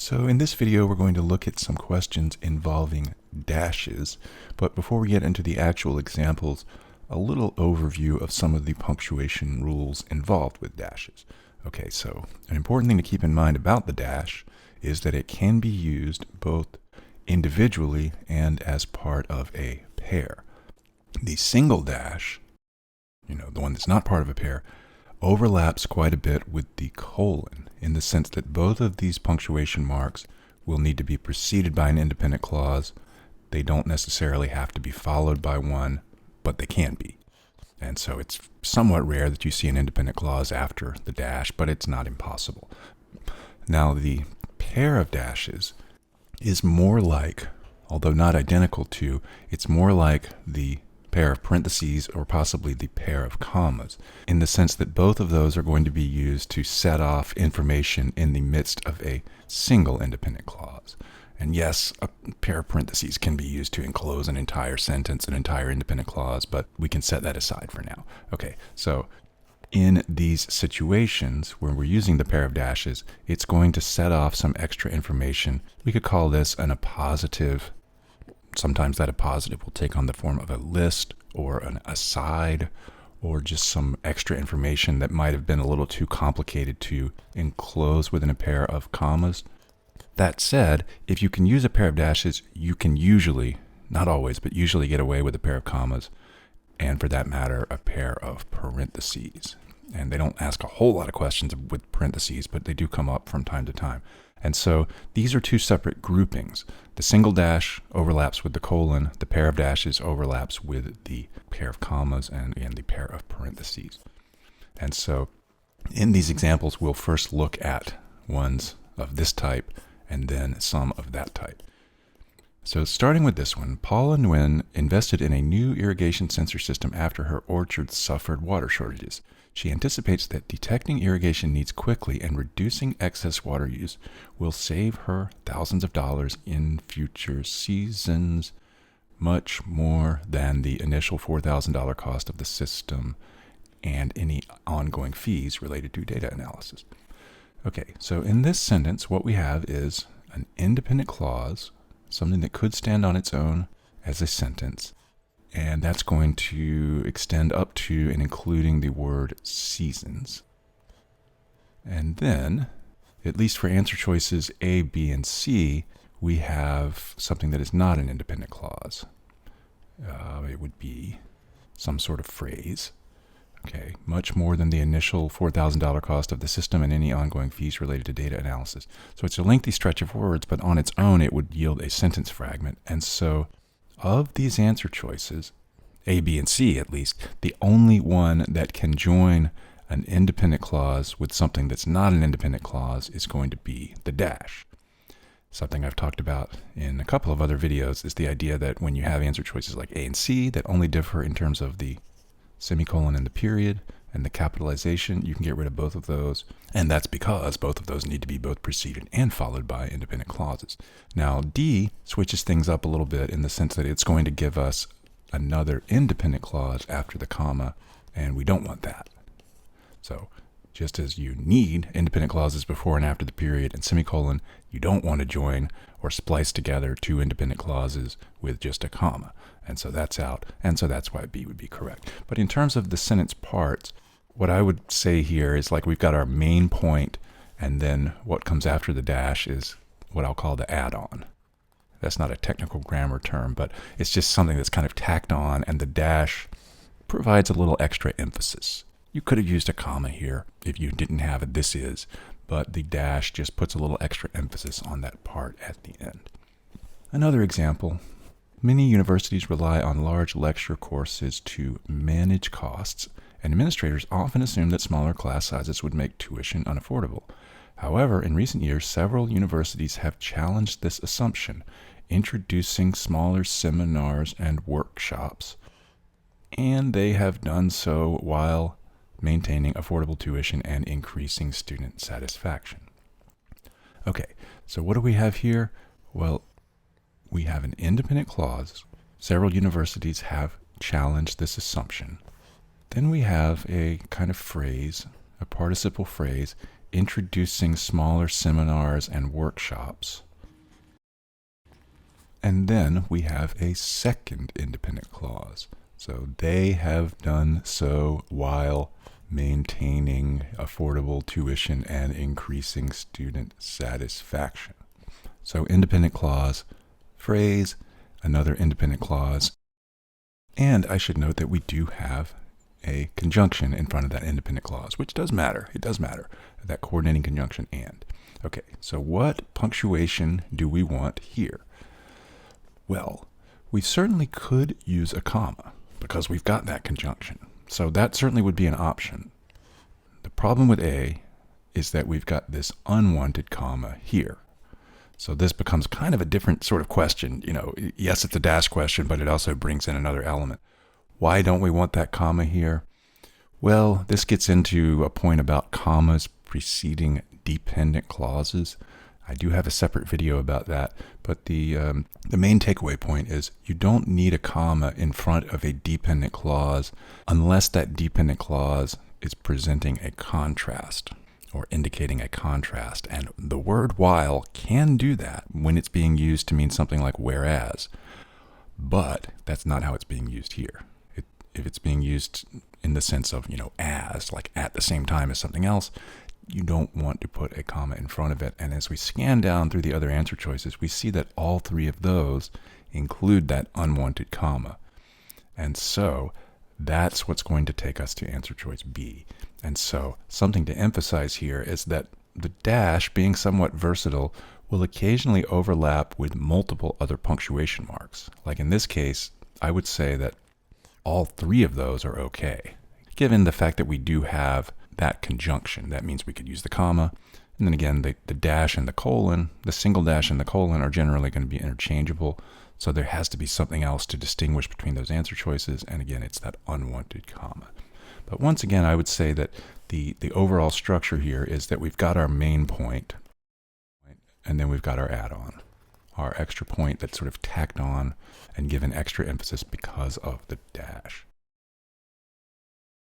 So in this video, we're going to look at some questions involving dashes, but before we get into the actual examples, a little overview of some of the punctuation rules involved with dashes. Okay, so an important thing to keep in mind about the dash is that it can be used both individually and as part of a pair. The single dash, the one that's not part of a pair, overlaps quite a bit with the colon in the sense that both of these punctuation marks will need to be preceded by an independent clause. They don't necessarily have to be followed by one, but they can be. And so it's somewhat rare that you see an independent clause after the dash, but it's not impossible. Now, the pair of dashes is more like, although not identical to, it's more like the pair of parentheses or possibly the pair of commas, in the sense that both of those are going to be used to set off information in the midst of a single independent clause. And yes, a pair of parentheses can be used to enclose an entire sentence, an entire independent clause, but we can set that aside for now. Okay, so in these situations where we're using the pair of dashes, it's going to set off some extra information. We could call this an appositive. Sometimes that appositive will take on the form of a list or an aside or just some extra information that might have been a little too complicated to enclose within a pair of commas. That said, if you can use a pair of dashes, you can usually, not always, but usually get away with a pair of commas, and for that matter, a pair of parentheses. And they don't ask a whole lot of questions with parentheses, but they do come up from time to time. And so these are two separate groupings. The single dash overlaps with the colon. The pair of dashes overlaps with the pair of commas and the pair of parentheses. And so in these examples, we'll first look at ones of this type and then some of that type. So starting with this one, Paula Nguyen invested in a new irrigation sensor system after her orchard suffered water shortages. She anticipates that detecting irrigation needs quickly and reducing excess water use will save her thousands of dollars in future seasons, much more than the initial $4,000 cost of the system and any ongoing fees related to data analysis. Okay, so in this sentence, what we have is an independent clause, something that could stand on its own as a sentence, and that's going to extend up to and including the word seasons. And then, at least for answer choices A, B, and C, we have something that is not an independent clause. It would be some sort of phrase. Okay, much more than the initial $4,000 cost of the system and any ongoing fees related to data analysis. So it's a lengthy stretch of words, but on its own, it would yield a sentence fragment. And so of these answer choices, A, B, and C at least, the only one that can join an independent clause with something that's not an independent clause is going to be the dash. Something I've talked about in a couple of other videos is the idea that when you have answer choices like A and C that only differ in terms of the semicolon and the period and the capitalization, you can get rid of both of those. And that's because both of those need to be both preceded and followed by independent clauses. Now, D switches things up a little bit in the sense that it's going to give us another independent clause after the comma, and we don't want that. So just as you need independent clauses before and after the period and semicolon, you don't want to join or splice together two independent clauses with just a comma. And so that's out, and so that's why B would be correct. But in terms of the sentence parts, what I would say here is like we've got our main point, and then what comes after the dash is what I'll call the add-on. That's not a technical grammar term, but it's just something that's kind of tacked on, and the dash provides a little extra emphasis. You could have used a comma here if you didn't have a this is, but the dash just puts a little extra emphasis on that part at the end. Another example. Many universities rely on large lecture courses to manage costs, and administrators often assume that smaller class sizes would make tuition unaffordable. However, in recent years, several universities have challenged this assumption, introducing smaller seminars and workshops, and they have done so while maintaining affordable tuition and increasing student satisfaction. Okay, so what do we have here? Well, we have an independent clause. Several universities have challenged this assumption. Then we have a kind of phrase, a participle phrase, introducing smaller seminars and workshops. And then we have a second independent clause. So they have done so while maintaining affordable tuition and increasing student satisfaction. So independent clause, phrase, another independent clause. And I should note that we do have a conjunction in front of that independent clause, which does matter. It does matter, that coordinating conjunction and. Okay, so what punctuation do we want here? Well, we certainly could use a comma because we've got that conjunction. So that certainly would be an option. The problem with A is that we've got this unwanted comma here. So this becomes kind of a different sort of question. You know, yes, it's a dash question, but it also brings in another element. Why don't we want that comma here? Well, this gets into a point about commas preceding dependent clauses. I do have a separate video about that, but the main takeaway point is you don't need a comma in front of a dependent clause unless that dependent clause is presenting a contrast or indicating a contrast. And the word while can do that when it's being used to mean something like whereas, but that's not how it's being used here. If it's being used in the sense of, you know, as, like at the same time as something else, you don't want to put a comma in front of it. And as we scan down through the other answer choices, we see that all three of those include that unwanted comma. And so that's what's going to take us to answer choice B. And so something to emphasize here is that the dash, being somewhat versatile, will occasionally overlap with multiple other punctuation marks. Like in this case, I would say that all three of those are okay. Given the fact that we do have that conjunction, that means we could use the comma. And then again, the dash and the colon, the single dash and the colon are generally going to be interchangeable. So there has to be something else to distinguish between those answer choices. And again, it's that unwanted comma. But once again, I would say that the overall structure here is that we've got our main point, and then we've got our add-on, our extra point that's sort of tacked on and given extra emphasis because of the dash.